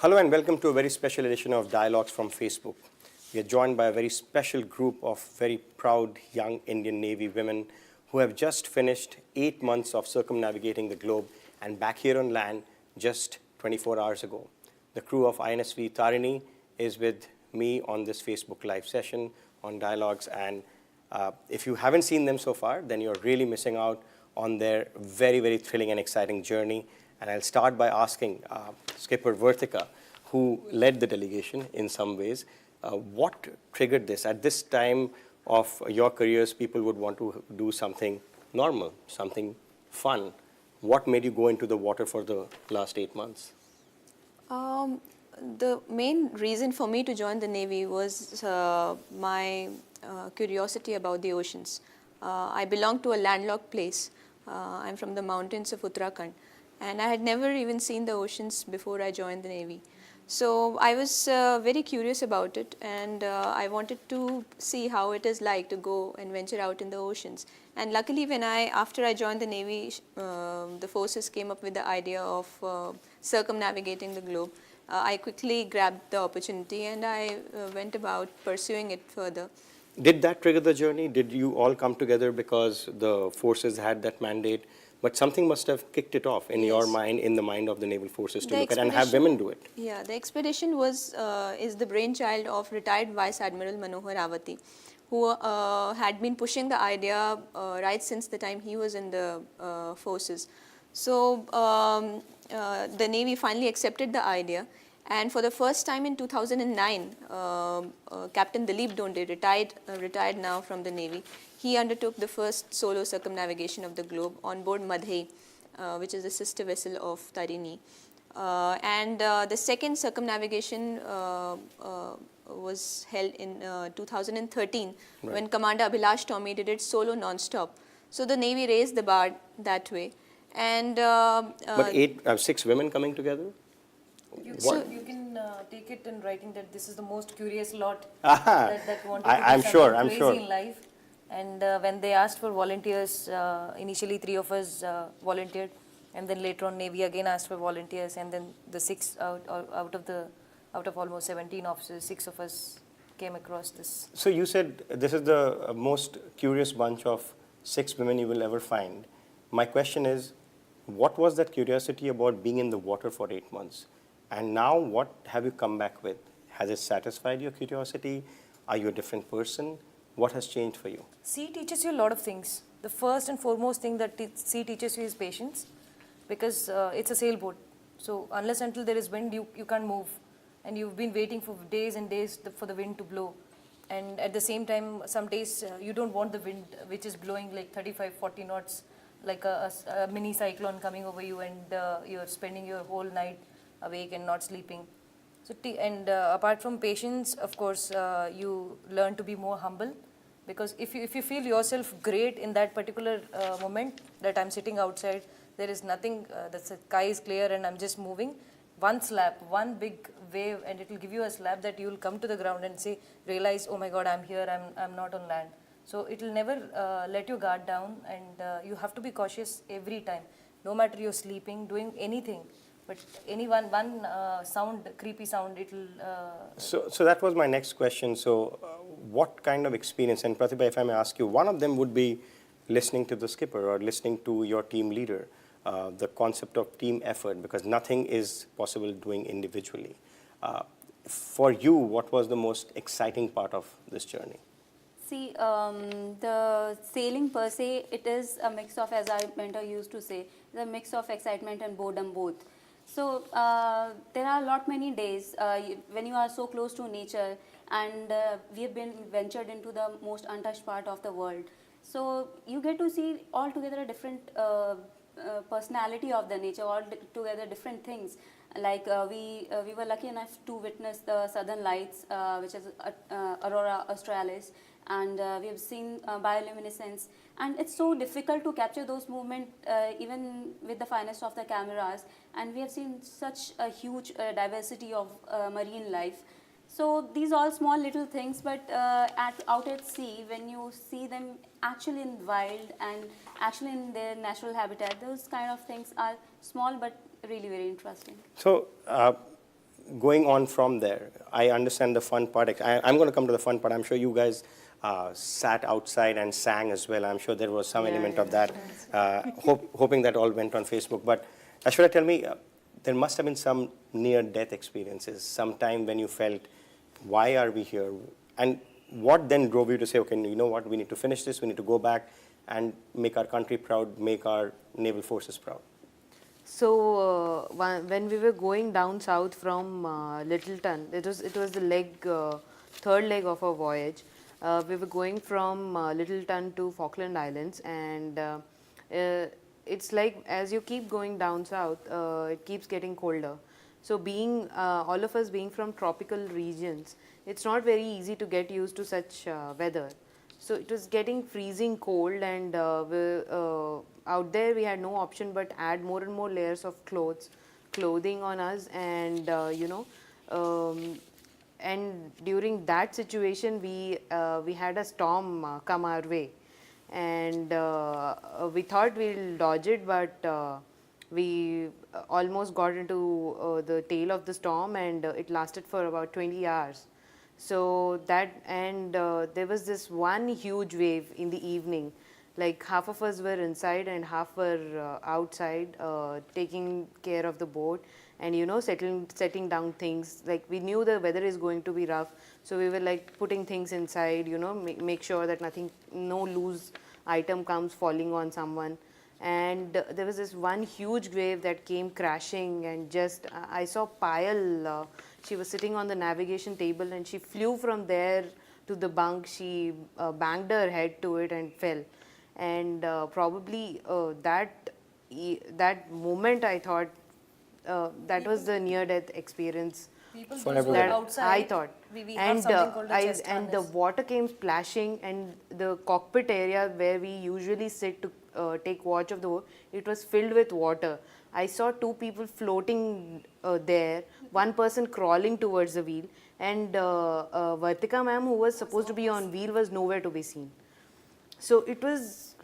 Hello and welcome to a very special edition of Dialogues from Facebook. We are joined by a very special group of very proud young Indian Navy women who have just finished 8 months of circumnavigating the globe and back here on land just 24 hours ago. The crew of INSV Tarini is with me on this Facebook Live session on Dialogues, and if you haven't seen them so far, then you're really missing out on their very, very thrilling and exciting journey. And I'll start by asking Skipper Vartika, who led the delegation in some ways, what triggered this? At this time of your careers, people would want to do something normal, something fun. What made you go into the water for the last 8 months? The main reason for me to join the Navy was my curiosity about the oceans. I belong to a landlocked place. I'm from the mountains of Uttarakhand, and I had never even seen the oceans before I joined the Navy. So I was very curious about it, and I wanted to see how it is like to go and venture out in the oceans. And luckily, after I joined the Navy, the forces came up with the idea of circumnavigating the globe. I quickly grabbed the opportunity and I went about pursuing it further. Did that trigger the journey? Did you all come together because the forces had that mandate? But something must have kicked it off in your mind, in the mind of the naval forces to look at and have women do it. Yeah, the expedition is the brainchild of retired Vice Admiral Manohar Avati, who had been pushing the idea right since the time he was in the forces. So the Navy finally accepted the idea, and for the first time in 2009, Captain Dilip Donde, retired now from the Navy, he undertook the first solo circumnavigation of the globe on board Madhei, which is the sister vessel of Tarini. And the second circumnavigation was held in 2013, when Commander Abhilash Tommy did it solo non-stop. So the Navy raised the bar that way. And but 6 women coming together? You can take it in writing that this is the most curious lot that wanted to do something crazy in life. And when they asked for volunteers, initially 3 of us volunteered, and then later on Navy again asked for volunteers, and then the 6 out of almost 17 officers, 6 of us came across this. So you said this is the most curious bunch of 6 women you will ever find. My question is, what was that curiosity about being in the water for 8 months? And now what have you come back with? Has it satisfied your curiosity? Are you a different person? What has changed for you? Sea teaches you a lot of things. The first and foremost thing that sea teaches you is patience, because it's a sailboat. So unless until there is wind, you can't move. And you've been waiting for days and days for the wind to blow. And at the same time, some days you don't want the wind, which is blowing like 35, 40 knots, like a mini cyclone coming over you, and you're spending your whole night awake and not sleeping. So apart from patience, of course, you learn to be more humble, because if you feel yourself great in that particular moment that I'm sitting outside, there is nothing, the sky is clear and I'm just moving, one slap, one big wave, and it will give you a slap that you will come to the ground and realize, oh my God, I'm here, I'm not on land. So it will never let you guard down, and you have to be cautious every time, no matter you're sleeping, doing anything. But any one sound, creepy sound, it will... So that was my next question. So what kind of experience, and Pratibha, if I may ask you, one of them would be listening to the skipper or listening to your team leader, the concept of team effort, because nothing is possible doing individually. For you, what was the most exciting part of this journey? See, the sailing per se, it is a mix of, as our mentor used to say, the mix of excitement and boredom both. So there are many days when you are so close to nature, and we have been ventured into the most untouched part of the world. So you get to see altogether a different personality of the nature, altogether different things. Like we were lucky enough to witness the southern lights, which is Aurora Australis, and we have seen bioluminescence, and it's so difficult to capture those moments even with the finest of the cameras, and we have seen such a huge diversity of marine life. So these all small little things, but out at sea, when you see them actually in wild and actually in their natural habitat, those kind of things are small but really very interesting. So going on from there, I understand the fun part. I'm going to come to the fun part. I'm sure you guys sat outside and sang as well. I'm sure there was some element of that, hoping that all went on Facebook. But Aishwarya, tell me, there must have been some near-death experiences, some time when you felt, why are we here? And what then drove you to say, okay, you know what, we need to finish this, we need to go back and make our country proud, make our naval forces proud? So when we were going down south from Littleton, it was the third leg of our voyage. We were going from Littleton to Falkland Islands, and it's like as you keep going down south, it keeps getting colder. So being all of us being from tropical regions, it's not very easy to get used to such weather. So it was getting freezing cold, and out there we had no option but add more and more layers of clothing on us, and and during that situation we had a storm come our way, and we thought we'll dodge it, but we almost got into the tail of the storm, and it lasted for about 20 hours. So that, and there was this one huge wave in the evening, like half of us were inside and half were outside taking care of the boat, and setting down things. Like we knew the weather is going to be rough, so we were like putting things inside, make sure that no loose item comes falling on someone. And there was this one huge wave that came crashing, and just I saw Payal, she was sitting on the navigation table, and she flew from there to the bunk. She banged her head to it and fell, and probably that moment I thought that was the near-death experience People For those who are everyone. outside, I thought. we have something called a chest And the harness. water came splashing, and the cockpit area where we usually sit to take watch of the boat, it was filled with water. I saw two people floating there, one person crawling towards the wheel, and Vartika ma'am, who was supposed to be on wheel, was nowhere to be seen. So it was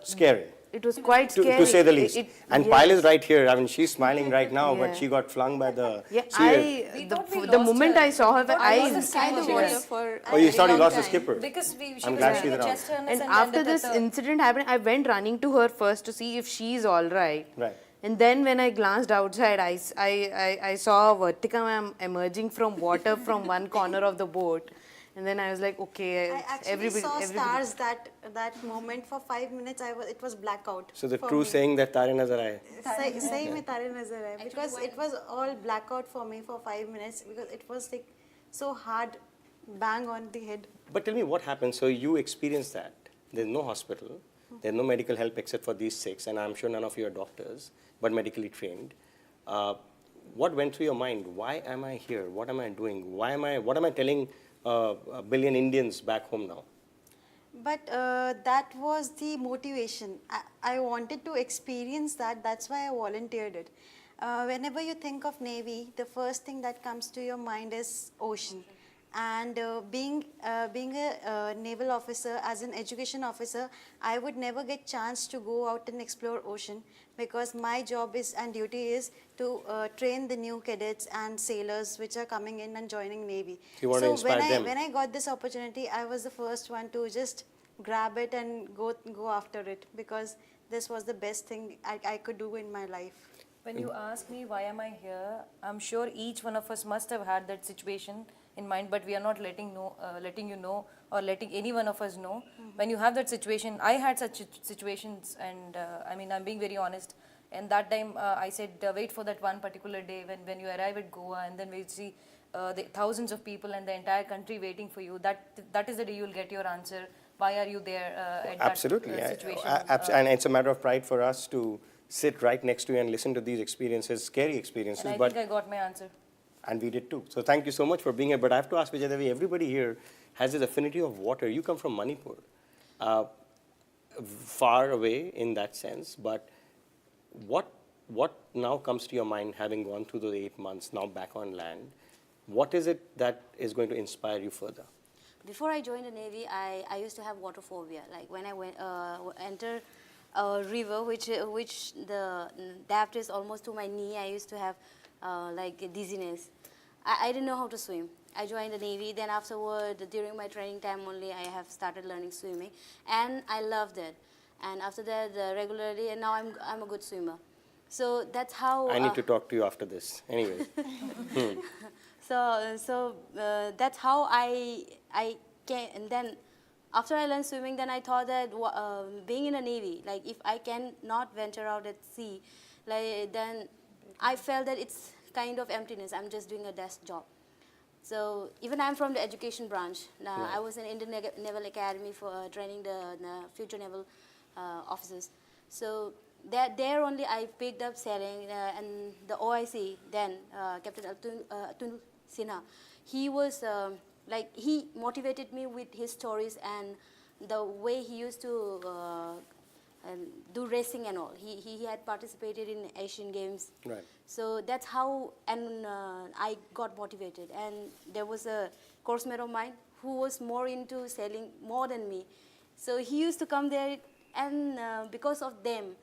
Scary. it was quite To scary. say the least. And yes. Payal is right here. I mean, she's smiling right now, Yeah. but she got flung by the Yeah, sea. the moment I saw her, I I was inside the water for Oh, you a thought you long lost the time. skipper? Because she I'm was glad wearing she's a around. chest harness, And then after the this incident happened, I went running to her first to see if she's all right. Right. And then when I glanced outside, I saw Vartika ma'am emerging from water from one corner of the boat. And then I was like, okay, I actually saw stars that moment for 5 minutes. It was blackout. So the for true me. saying that Tare Nazar Aaye. Sahi mein taare nazar aaye, because it was all blackout for me for 5 minutes, because it was like so hard, bang on the head. But tell me what happened. So you experienced that. There's no hospital. There's no medical help except for these 6. And I'm sure none of you are doctors, but medically trained. What went through your mind? Why am I here? What am I doing? What am I telling a billion Indians back home now? But that was the motivation. I wanted to experience that. That's why I volunteered it. Whenever you think of Navy, the first thing that comes to your mind is ocean. And being a naval officer, as an education officer, I would never get chance to go out and explore ocean, because my job is and duty is to train the new cadets and sailors which are coming in and joining Navy. You want to inspire them. When I got this opportunity, I was the first one to just grab it and go after it, because this was the best thing I could do in my life. When you ask me why am I here, I'm sure each one of us must have had that situation in mind, but we are not letting you know, or letting any one of us know. When you have that situation, I had such situations, and I mean, I'm being very honest. And that time I said, wait for that one particular day when you arrive at Goa, and then we see the thousands of people and the entire country waiting for you. That is the day you'll get your answer. Why are you there at Absolutely. that situation? And it's a matter of pride for us to sit right next to you and listen to these experiences, scary experiences. And I but think I got my answer. And we did too. So thank you so much for being here. But I have to ask Vijaya Devi, everybody here has this affinity of water. You come from Manipur, far away in that sense. But what now comes to your mind, having gone through those 8 months, now back on land? What is it that is going to inspire you further? Before I joined the Navy, I used to have water phobia. Like when I enter a river which the depth is almost to my knee, I used to have like dizziness. I didn't know how to swim. I joined the Navy. Then afterward, during my training time only, I have started learning swimming, and I loved it. And after that, regularly, and now I'm a good swimmer. So that's how. I need to talk to you after this. Anyway. So that's how I came. And then after I learned swimming, then I thought that being in a Navy, like if I can not venture out at sea, like then I felt that it's kind of emptiness. I'm just doing a desk job. So even I'm from the education branch. Right. I was in Indian Naval Academy for training the future naval officers. So there only I picked up sailing, and the OIC then Captain Atul Sinha. He was like he motivated me with his stories and the way he used to do racing and all. He had participated in Asian Games. Right. So that's how, and I got motivated. And there was a course mate of mine who was more into sailing more than me. So he used to come there, and because of them,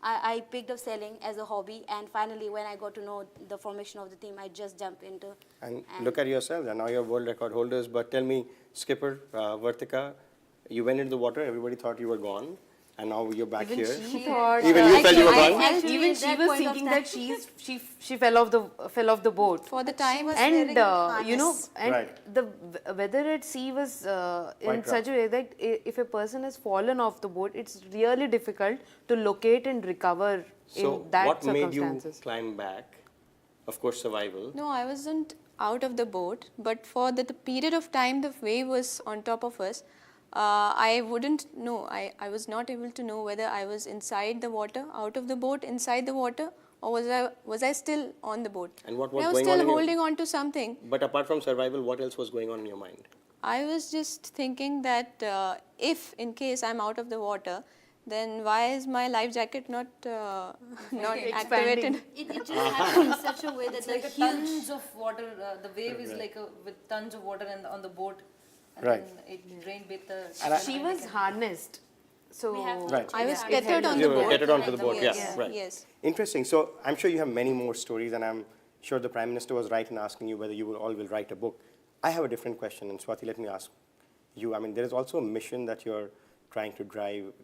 I picked up sailing as a hobby. And finally, when I got to know the formation of the team, I just jumped into. And look at yourself, and now you're world record holders. But tell me, Skipper, Vartika, you went into the water, everybody thought you were gone, and now you're back Even here. she thought. Even you felt you were gone? Actually, Even at she that was point of thinking time- that she fell off the boat. For the time, And you know, harness. and Right. the weather at sea was in Quite such a way that if a person has fallen off the boat, it's really difficult to locate and recover So in that what made you circumstances. climb back? Of course, survival. no, I wasn't out of the boat, but for the period of time the wave was on top of us, I wouldn't know. I was not able to know whether I was inside the water, out of the boat, inside the water, or was I still on the boat? And what was I was going on still in your- holding on to something. But apart from survival, what else was going on in your mind? I was just thinking that if in case I'm out of the water, then why is my life jacket not activated? It just happened in such a way that It's the like a huge. tons of water. The wave is like with tons of water on the boat, and Right. then it rained with the. She was harnessed, so Right. I was Yeah. tethered on You the were boat. tethered onto the boat, Yes, yeah, right. yes. Interesting. So I'm sure you have many more stories, and I'm sure the Prime Minister was right in asking you whether you will write a book. I have a different question, and Swathi, let me ask you. I mean, there is also a mission that you're trying to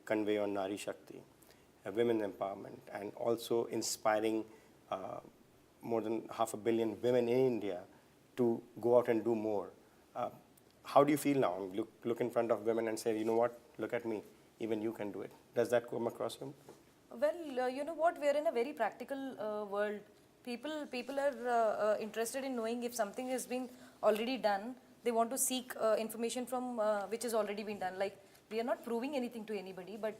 convey on Nari Shakti, women's empowerment, and also inspiring more than 500 million women in India to go out and do more. How do you feel now? Look in front of women and say, you know what, look at me, even you can do it. Does that come across you? Well, you know what? We are in a very practical world. People are interested in knowing if something has been already done. They want to seek information from which has already been done. Like, we are not proving anything to anybody, but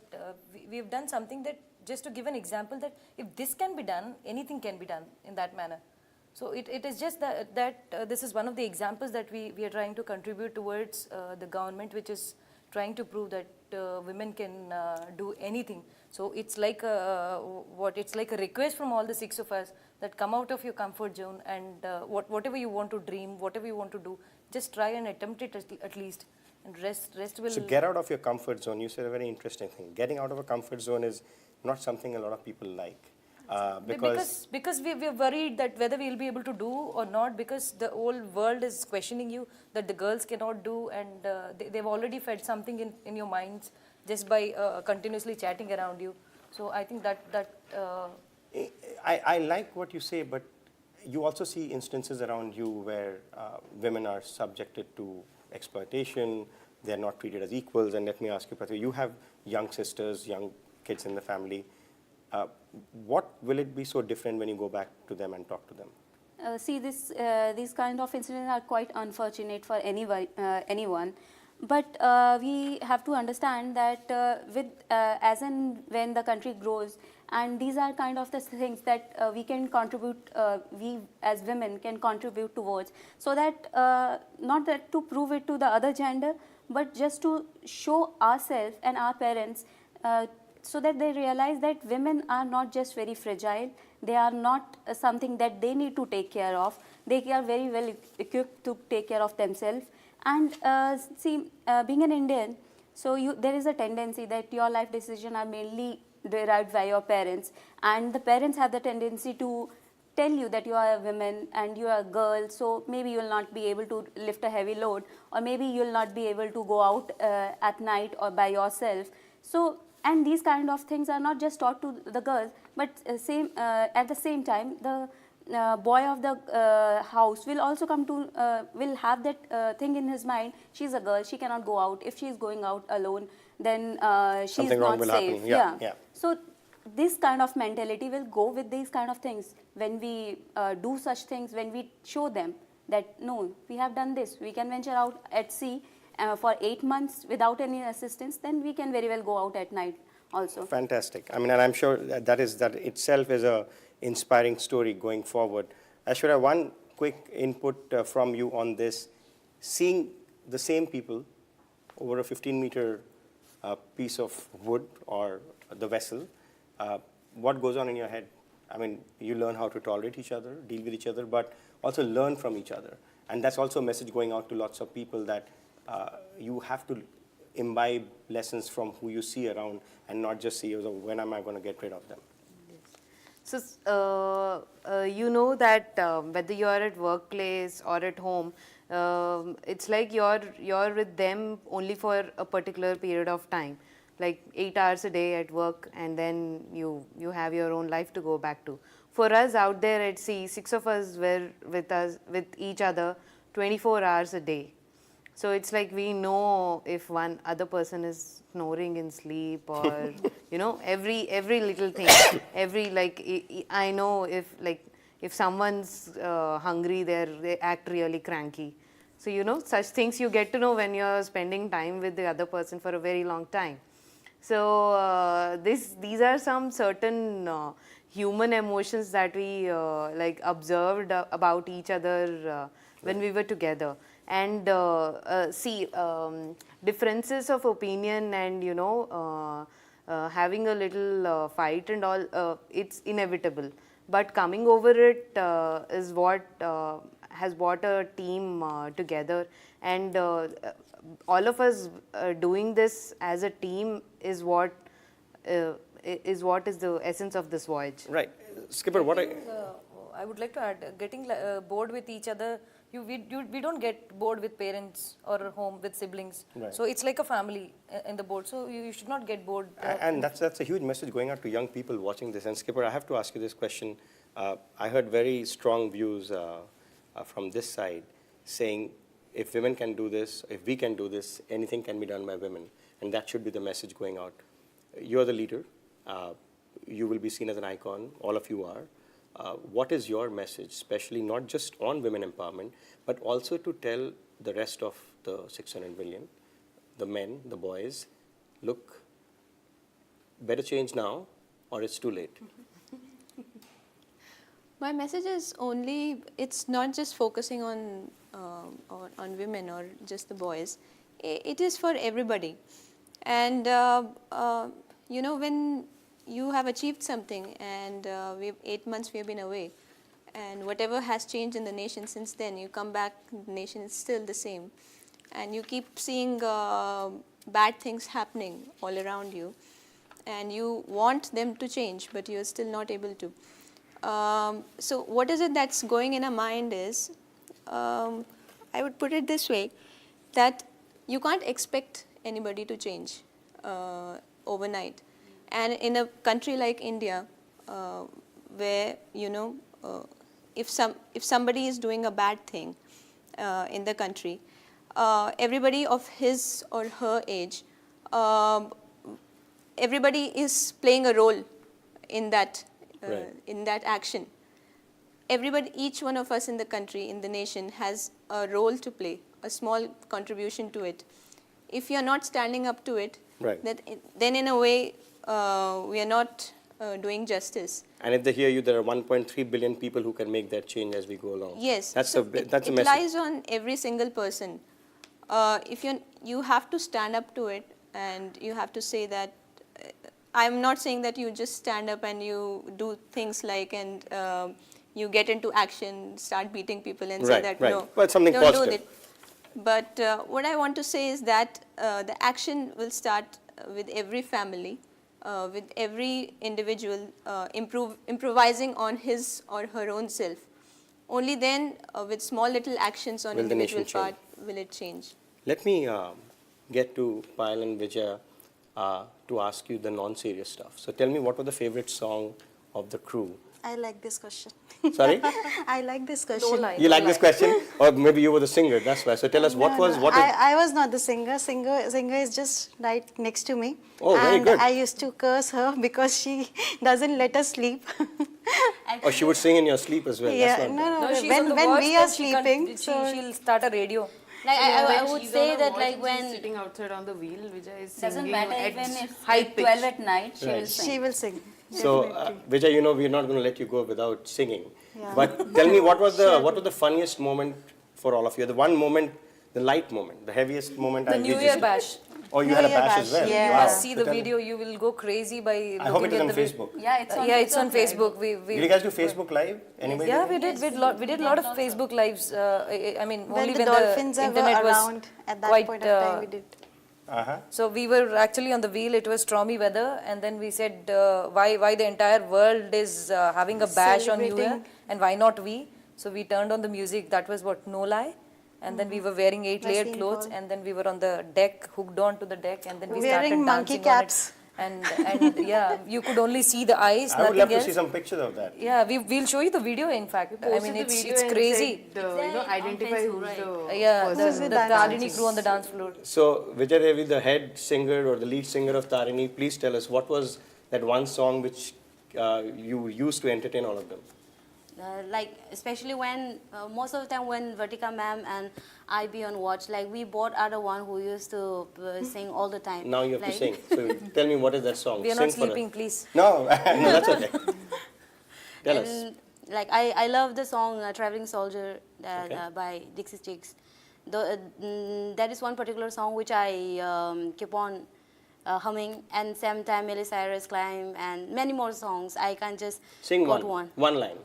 we have done something that, just to give an example, that if this can be done, anything can be done in that manner. So it is just that this is one of the examples that we are trying to contribute towards the government, which is trying to prove that women can do anything. So it's like it's like a request from all the 6 of us that come out of your comfort zone, and whatever you want to dream, whatever you want to do, just try and attempt it at least, and rest will. So get out of your comfort zone. You said a very interesting thing. Getting out of a comfort zone is not something a lot of people like. Because we're worried that whether we'll be able to do or not, because the whole world is questioning you that the girls cannot do, and they've already fed something in your minds just by continuously chatting around you. So I think that I like what you say, but you also see instances around you where women are subjected to exploitation, they're not treated as equals. And let me ask you, Pratibha, you have young sisters, young kids in the family. What will it be so different when you go back to them and talk to them? See, these kind of incidents are quite unfortunate for anyone. But we have to understand that as and when the country grows, and these are kind of the things that we can contribute, we as women can contribute towards, so that not that to prove it to the other gender, but just to show ourselves and our parents, so that they realize that women are not just very fragile, they are not something that they need to take care of, they are very well equipped to take care of themselves. And being an Indian, so there is a tendency that your life decisions are mainly derived by your parents, and the parents have the tendency to tell you that you are a woman and you are a girl, so maybe you will not be able to lift a heavy load, or maybe you will not be able to go out at night or by yourself. So, and these kind of things are not just taught to the girls, but at the same time, the boy of the house will also come to, will have that thing in his mind, she's a girl, she cannot go out. If she is going out alone, then she's Something not wrong will safe. happen. Yeah. So this kind of mentality will go with these kind of things. When we do such things, when we show them that no, we have done this, we can venture out at sea for 8 months without any assistance, then we can very well go out at night also. Fantastic. I mean, and I'm sure that itself is a inspiring story going forward. Aishwarya, one quick input from you on this. Seeing the same people over a 15-meter piece of wood or the vessel, what goes on in your head? I mean, you learn how to tolerate each other, deal with each other, but also learn from each other. And that's also a message going out to lots of people that you have to imbibe lessons from who you see around and not just see, oh, when am I going to get rid of them? So, you know that whether you are at workplace or at home, it's like you're with them only for a particular period of time, like 8 hours a day at work, and then you have your own life to go back to. For us out there at sea, 6 of us were with each other 24 hours a day. So it's like we know if one other person is snoring in sleep, or you know, every little thing, I know if someone's hungry, they act really cranky. So you know, such things you get to know when you're spending time with the other person for a very long time. So these are some certain human emotions that we observed about each other when we were together. And differences of opinion and you know having a little fight and all, it's inevitable. But coming over it is what has brought a team together, and all of us doing this as a team is what is the essence of this voyage. Right. Skipper, I would like to add, getting bored with each other, we don't get bored with parents or home with siblings. Right. So it's like a family in the boat. So you should not get bored. And that's a huge message going out to young people watching this. And Skipper, I have to ask you this question. I heard very strong views from this side saying, if women can do this, if we can do this, anything can be done by women. And that should be the message going out. You're the leader. You will be seen as an icon. All of you are. What is your message, especially not just on women empowerment, but also to tell the rest of the 600 million, the men, the boys, look, better change now or it's too late? My message is only, it's not just focusing on women or just the boys. It is for everybody. And, you know, when you have achieved something and 8 months we have been away, and whatever has changed in the nation since then, you come back, the nation is still the same. And you keep seeing bad things happening all around you. And you want them to change, but you're still not able to. So what is it that's going in our mind is, I would put it this way, that you can't expect anybody to change overnight. And in a country like India, where, you know, if somebody is doing a bad thing in the country, everybody of his or her age, everybody is playing a role in that in that action. Everybody, each one of us in the country, in the nation, has a role to play, a small contribution to it. If you're not standing up to it, then in a way, we are not doing justice. And if they hear you, there are 1.3 billion people who can make that change as we go along. Yes, that's so a message. It lies on every single person. If you have to stand up to it, and you have to say that. I'm not saying that you just stand up and you do things like and you get into action, start beating people and say that no, well, something don't positive. do that. But what I want to say is that the action will start with every family, with every individual improvising on his or her own self. Only then, with small little actions on Will the individual nation part, will it change. Let me get to Payal and Vijaya to ask you the non-serious stuff. So tell me, what was the favorite song of the crew? I like this question. Sorry? I like this question. You like this question? Or maybe you were the singer, that's why. So tell us, what was... I was not the singer. Singer is just right next to me. Oh, very and good. I used to curse her because she doesn't let us sleep. Or she would sing in your sleep as well. Yeah, That's not bad. No, she's when on the when watch, we then are she can't- sleeping, so she'll start a radio. Like I would She's say on a that watch like and when she's sitting outside on the wheel, Vijay is Doesn't singing matter at even if high it's pitch. 12 at night, she will Right. sing. she will sing. So, Definitely. Vijay, you know, we're not going to let you go without singing. But tell me, what was the funniest moment for all of you? The one moment, the light moment, the heaviest moment. The New Year bash. Oh, you New had a Year bash as bash, well. yeah. You Wow. must see So the tell me. video. You will go crazy by looking I hope it is at on the Facebook. Yeah, it's on Yeah, it's on right? Facebook. Did you guys do Facebook Live? Anybody? Yeah, we did. We did a lot of Facebook lives. I mean, When only the when dolphins the were internet was around at that quite. point of time, we did. Uh-huh. So we were actually on the wheel. It was stormy weather, and then we said, why the entire world is having a bash on New Year, Celebrating. and why not we? So we turned on the music. That was what, No Lie. And then we were wearing 8 layered Vaseline clothes, ball. and then we were on the deck, hooked on to the deck, and then we Wearing started monkey dancing caps. on it. And yeah, you could only see the eyes, I would nothing love to else. see some pictures of that. Yeah, we'll show you the video. In fact, I Posted mean, the it's video and crazy. said, identify who's the Yeah, person. the Tarini crew on the dance floor. So, Vijay Devi, the head singer or the lead singer of Tarini, please tell us, what was that one song which you used to entertain all of them? Like especially when most of the time when Vartika ma'am and I be on watch, like we both are the one who used to sing all the time. Now you have like, to sing. So tell me, what is that song? We are Sing not for us. sleeping, please. No, no, that's okay. Tell us. And like I love the song "Traveling Soldier" Okay. by Dixie Chicks. That is one particular song which I keep on humming, and same time Miley Cyrus, Climb, and many more songs. I can just Sing quote one line.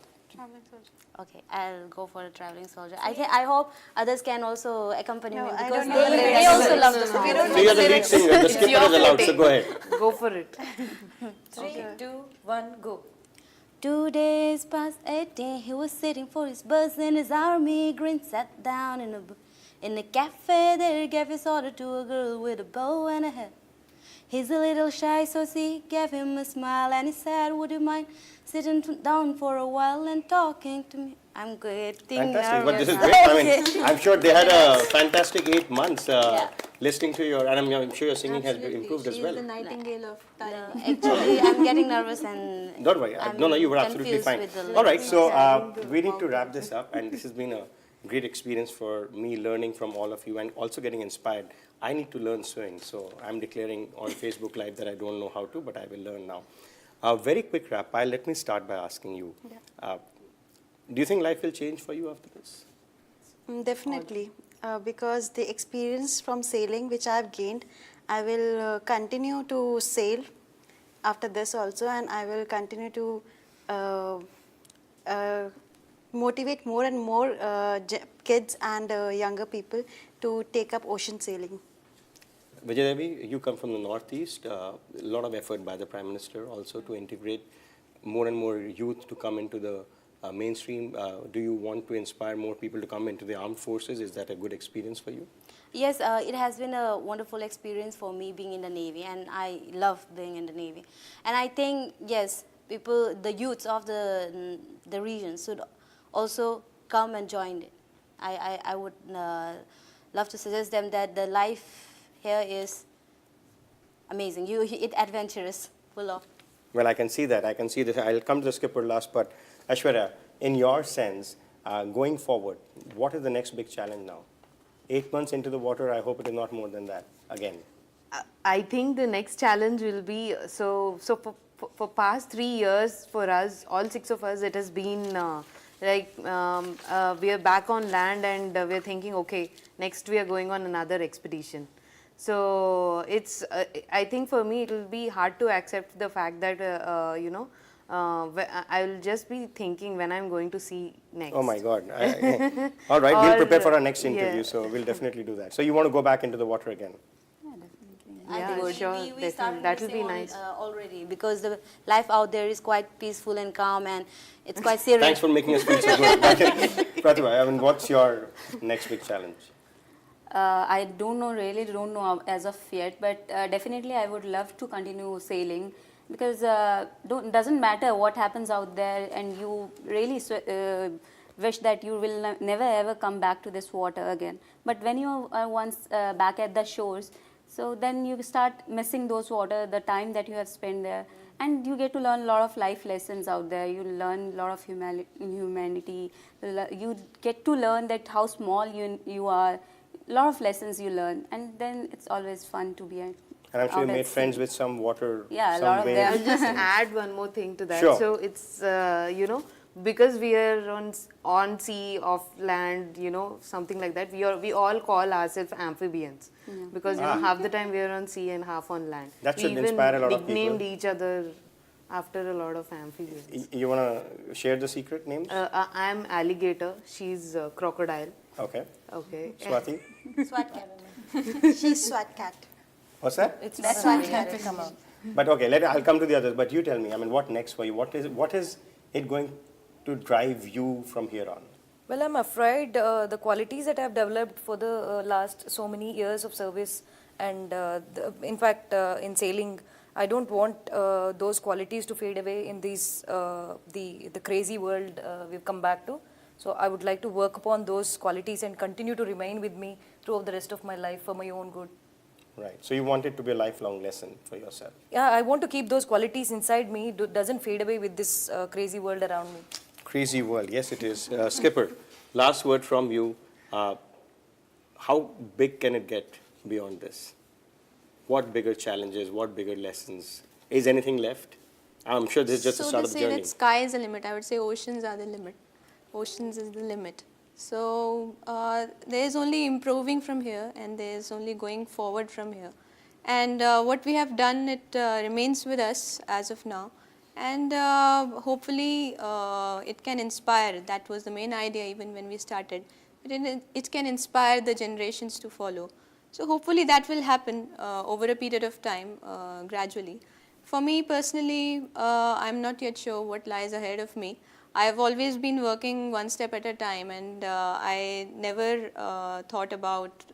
Okay, I'll go for a Traveling Soldier. I hope others can also accompany me I because don't know the they lyrics. also love the song. So you're the lead singer, the skipper is allowed, so go ahead. Go for it. 3, 2, 1, go. 2 days past 18, he was sitting for his bus in his army green, sat down in a cafe there, gave his order to a girl with a bow and a hat. He's a little shy, so she gave him a smile and he said, would you mind sitting down for a while and talking to me? I'm getting Fantastic, but this is nervous. great. I mean, I'm sure they had a fantastic 8 months listening to your, and I'm sure your singing has improved as She well. is the nightingale of Tarini. Actually, I'm getting nervous and Don't worry. I'm No, you were absolutely confused fine. with the All right, lyrics. so we need to wrap this up, and this has been a great experience for me learning from all of you and also getting inspired. I need to learn sewing, so I'm declaring on Facebook Live that I don't know how to, but I will learn now. Very quick wrap. Let me start by asking you, do you think life will change for you after this? Definitely, because the experience from sailing which I have gained, I will continue to sail after this also, and I will continue to motivate more and more kids and younger people to take up ocean sailing. Vijay Devi, you come from the Northeast. A lot of effort by the Prime Minister also to integrate more and more youth to come into the mainstream. Do you want to inspire more people to come into the armed forces? Is that a good experience for you? Yes, it has been a wonderful experience for me being in the Navy, and I love being in the Navy. And I think, yes, people, the youths of the region should also come and join it. I would love to suggest them that the life here is amazing. It's adventurous, full of. Well, I can see that. I can see that. I'll come to the skipper last, but Aishwarya, in your sense, going forward, what is the next big challenge now? 8 months into the water, I hope it is not more than that, again. I think the next challenge will be, so for past 3 years for us, all 6 of us, it has been we are back on land and we are thinking, okay, next we are going on another expedition. So it's, I think for me it will be hard to accept the fact that, I will just be thinking when I'm going to see next. Oh my God. All right, we'll prepare for our next yeah. interview, so we'll definitely do that. So you want to go back into the water again? I think good. Sure, we start definitely. That will missing be on, nice. already, because the life out there is quite peaceful and calm, and it's quite serious. Thanks for making us feel so good. Pratibha, I mean, what's your next big challenge? I don't know, really don't know as of yet, but definitely I would love to continue sailing, because doesn't matter what happens out there, and you really wish that you will never ever come back to this water again. But when you are once back at the shores, so then you start missing those water, the time that you have spent there, and you get to learn a lot of life lessons out there. You learn a lot of humanity. You get to learn that how small you are. A lot of lessons you learn, and then it's always fun to be at. And I'm sure you out at made friends sea. with some water, Yeah, a some lot of waves. them. I'll just add one more thing to that. Sure. So it's because we are on sea, off land, something like that. We all call ourselves amphibians because half the time we are on sea and half on land. That should we even inspire a lot of people. nicknamed each other after a lot of amphibians. You want to share the secret names? I'm alligator. She's crocodile. Okay. Okay. Swati? SWAT cat. She's SWAT cat. What's that? It's That's not what really come out. But okay, I'll come to the others. But you tell me, I mean, what next for you? What is it going to drive you from here on? Well, I'm afraid the qualities that I've developed for the last so many years of service, and in fact, in sailing, I don't want those qualities to fade away in the crazy world we've come back to. So I would like to work upon those qualities and continue to remain with me throughout the rest of my life for my own good. Right. So you want it to be a lifelong lesson for yourself. Yeah, I want to keep those qualities inside me. Doesn't fade away with this crazy world around me. Crazy world. Yes, it is. Skipper, last word from you. How big can it get beyond this? What bigger challenges? What bigger lessons? Is anything left? I'm sure this is just the start of the So they say journey. that sky is the limit. I would say oceans are the limit. Oceans is the limit. So there is only improving from here, and there is only going forward from here. And what we have done, it remains with us as of now. And hopefully it can inspire. That was the main idea even when we started. It can inspire the generations to follow. So hopefully that will happen over a period of time, gradually. For me personally, I'm not yet sure what lies ahead of me. I've always been working one step at a time, and I never thought about,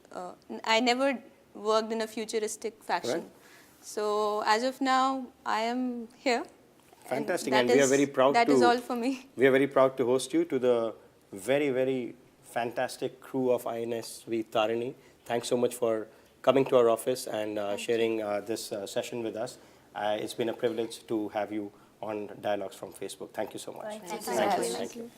I never worked in a futuristic fashion. Right. So as of now, I am here. Fantastic, that and we are is- very proud That to. is all for me. We are very proud to host you to the very, very fantastic crew of INSV Tarini. Thanks so much for coming to our office and sharing this session with us. It's been a privilege to have you on Dialogues from Facebook. Thank you so much. Thank you. Thank you.